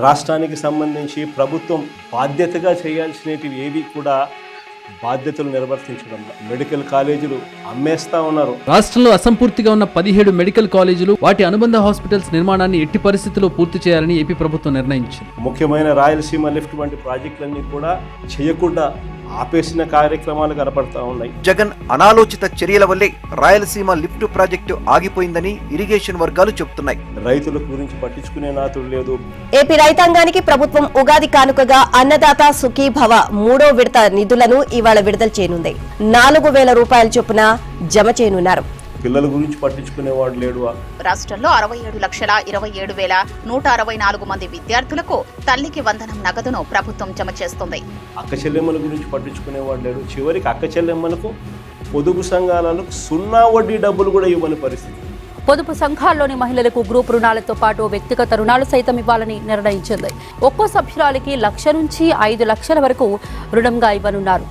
రాష్ట్రానికి సంబంధించి ప్రభుత్వం బాధ్యతగా చేయాల్సినవి ఏవి కూడా బాధ్యతలు నిర్వర్తించడం, మెడికల్ కాలేజీలు అమ్మేస్తా ఉన్నారు. రాష్ట్రంలో అసంపూర్తిగా ఉన్న 17 మెడికల్ కాలేజీలు, వాటి అనుబంధ హాస్పిటల్స్ నిర్మాణాన్ని ఎట్టి పరిస్థితుల్లో పూర్తి చేయాలని ఏపీ ప్రభుత్వం నిర్ణయించింది. ముఖ్యమైన రాయలసీమ లిఫ్ట్ వంటి ప్రాజెక్టులన్నీ కూడా చేయకుండా ఆపేసిన కార్యక్రమాలు కనపడతా ఉన్నాయి. జగన్ అనాలోచిత చర్యల వల్లే రాయలసీమ లిఫ్ట్ ప్రాజెక్టు ఆగిపోయిందని ఇరిగేషన్ వర్గాలు చెబుతున్నాయి. రైతుల గురించి పట్టించుకునే నాతుడు లేదు. ఏపీ రైతాంగానికి ప్రభుత్వం ఉగాది కానుకగా అన్నదాత సుఖీభవ 3వ విడత నిధులను ఇవాళ విడుదల చేయనుంది. 4,000 రూపాయల చొప్పున జమ చేయనున్నారు. పిల్లల గురించి పట్టించుకునేవాడు లేడు. రాష్ట్రంలో 67,27,164 మంది విద్యార్థులకు తల్లికి వందనం నగదును ప్రభుత్వం జమ చేస్తుంది. అక్క చెల్లెమ్మల గురించి పట్టించుకునేవాడు లేడు. చివరికి అక్క చెల్లెమ్మలకు పొదుపు సంఘాలకు 0 వడ్డీ డబ్బులు కూడా ఇవ్వని పరిస్థితి. పొదుపు సంఘాల్లోని మహిళలకు గ్రూప్ రుణాలతో పాటు వ్యక్తిగత రుణాలు సైతం ఇవ్వాలని నిర్ణయించింది. ఒక్కో సభ్యురాలికి 1,00,000 నుంచి 5 లక్షల వరకు రుణంగా ఇవ్వనున్నారు.